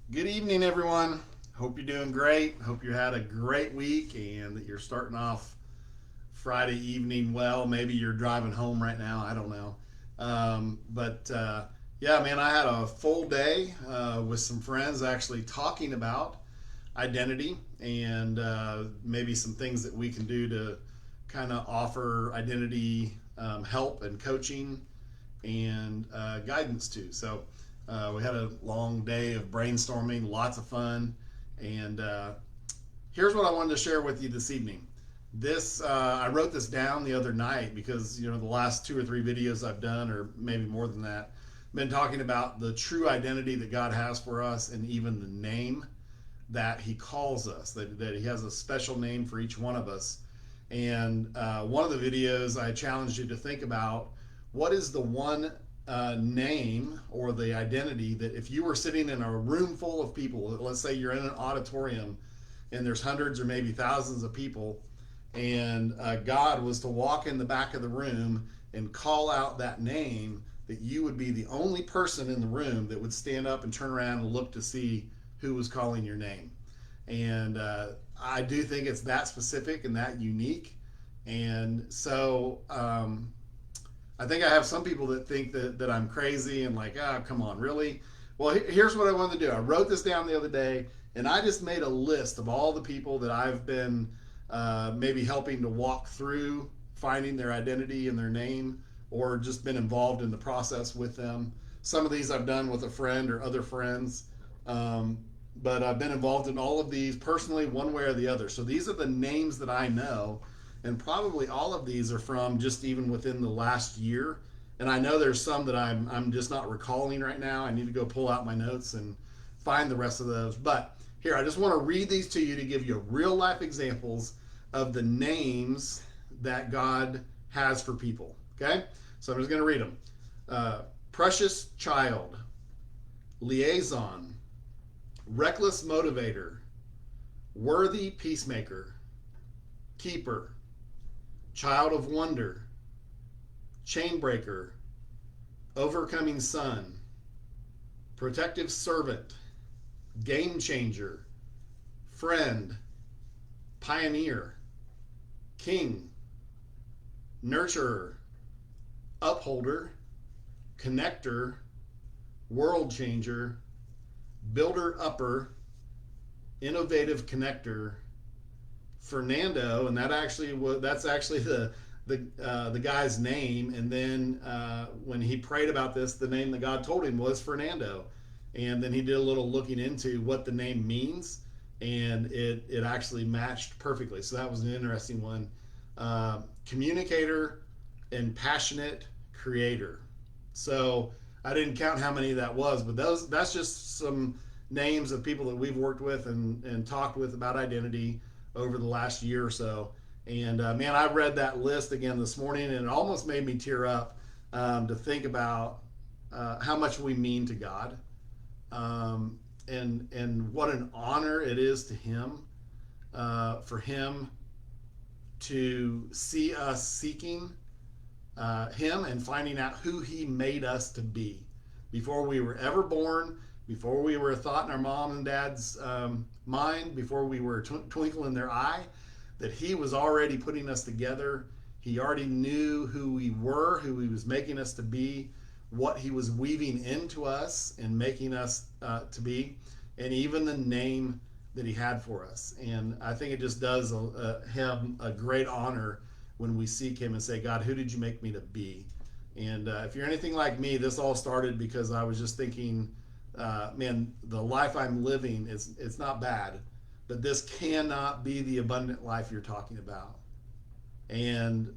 Good evening, everyone. Hope you're doing great. Hope you had a great week and that you're starting off Friday evening well. Maybe you're driving home right now. I don't know. But yeah, man, I had a full day with some friends actually talking about identity and maybe some things that we can do to kind of offer identity help and coaching and guidance too. So we had a long day of brainstorming, lots of fun, and here's what I wanted to share with you this evening. This I wrote this down the other night because the last two or three videos I've done, or maybe more than that, been talking about the true identity that God has for us, and even the name that He calls us. That He has a special name for each one of us. And one of the videos I challenged you to think about what is the one name or the identity that if you were sitting in a room full of people, let's say you're in an auditorium and there's hundreds or maybe thousands of people, and God was to walk in the back of the room and call out that name, that you would be the only person in the room that would stand up and turn around and look to see who was calling your name. And I do think it's that specific and that unique. And so I think I have some people that think that I'm crazy and like, ah, oh, come on, really? Well, here's what I wanted to do. I wrote this down the other day, and I just made a list of all the people that I've been maybe helping to walk through finding their identity and their name, or just been involved in the process with them. Some of these I've done with a friend or other friends, um, but I've been involved in all of these personally, one way or the other. So these are the names that I know, and probably all of these are from just even within the last year. And I know there's some that I'm just not recalling right now. I need to go pull out my notes and find the rest of those. But here, I just want to read these to you to give you real life examples of the names that God has for people. Okay, so I'm just going to read them. Precious child, liaison, reckless motivator, worthy peacemaker, keeper, child of wonder, chainbreaker, overcoming son, protective servant, game changer, friend, pioneer, king, nurturer, upholder, connector, world changer, builder upper, innovative connector, Fernando, and that's actually the guy's name. And then when he prayed about this, the name that God told him was Fernando. And then he did a little looking into what the name means, and it actually matched perfectly. So that was an interesting one. Communicator and passionate creator. So I didn't count how many that was, but that's just some names of people that we've worked with and talked with about identity over the last year or so. And man, I read that list again this morning, and it almost made me tear up to think about how much we mean to God, and what an honor it is to Him, for Him to see us seeking Him and finding out who He made us to be before we were ever born, before we were a thought in our mom and dad's mind, before we were a twinkle in their eye, that He was already putting us together. He already knew who we were, who He was making us to be, what He was weaving into us and making us to be, and even the name that He had for us. And I think it just does Him a great honor when we seek Him and say, God, who did you make me to be? And if you're anything like me, this all started because I was just thinking, man, the life I'm living it's not bad, but this cannot be the abundant life you're talking about. And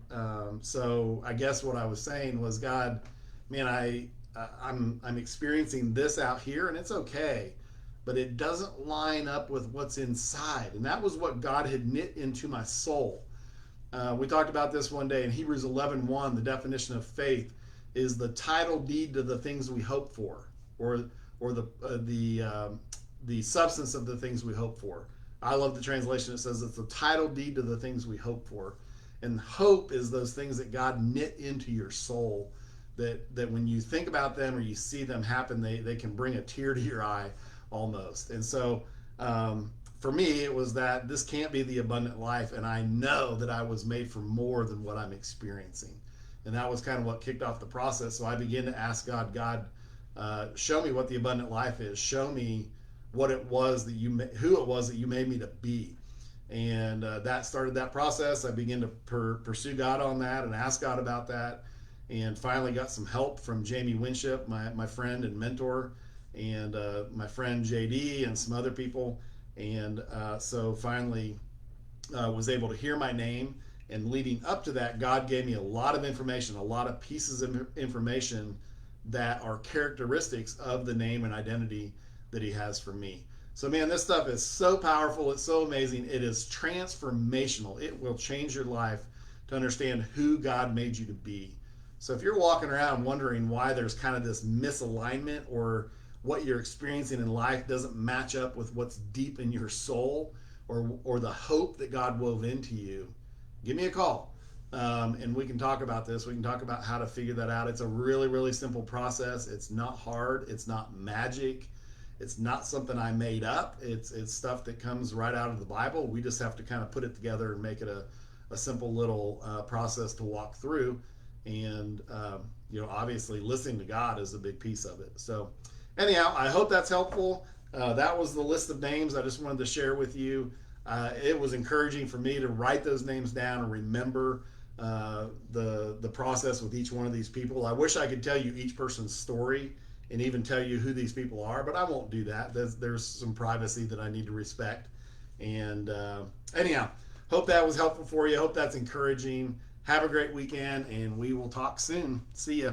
so I guess what I was saying was, God, man, I'm experiencing this out here, and it's okay, but it doesn't line up with what's inside. And that was what God had knit into my soul. We talked about this one day in Hebrews 11:1. The definition of faith is the title deed to the things we hope for, or the substance of the things we hope for. I love the translation. It says it's the title deed to the things we hope for, and hope is those things that God knit into your soul. That when you think about them or you see them happen, they can bring a tear to your eye. almost. And so for me, it was that this can't be the abundant life, and I know that I was made for more than what I'm experiencing. And that was kind of what kicked off the process. So I began to ask God, show me what the abundant life is. Show me what it was that who it was that you made me to be. And that started that process. I began to pursue God on that and ask God about that. And finally got some help from Jamie Winship, my friend and mentor, and my friend JD and some other people. And so finally was able to hear my name. And leading up to that, God gave me a lot of information, a lot of pieces of information that are characteristics of the name and identity that He has for me. So, man, this stuff is so powerful. It's so amazing. It is transformational. It will change your life to understand who God made you to be. So if you're walking around wondering why there's kind of this misalignment, or what you're experiencing in life doesn't match up with what's deep in your soul, or the hope that God wove into you, give me a call. And we can talk about this. We can talk about how to figure that out. It's a really, really simple process. It's not hard. It's not magic. It's not something I made up. It's stuff that comes right out of the Bible. We just have to kind of put it together and make it a simple little process to walk through. And, obviously listening to God is a big piece of it. So anyhow, I hope that's helpful. That was the list of names I just wanted to share with you. It was encouraging for me to write those names down and remember the process with each one of these people. I wish I could tell you each person's story and even tell you who these people are, but I won't do that. There's some privacy that I need to respect. And anyhow, hope that was helpful for you. Hope that's encouraging. Have a great weekend, and we will talk soon. See ya.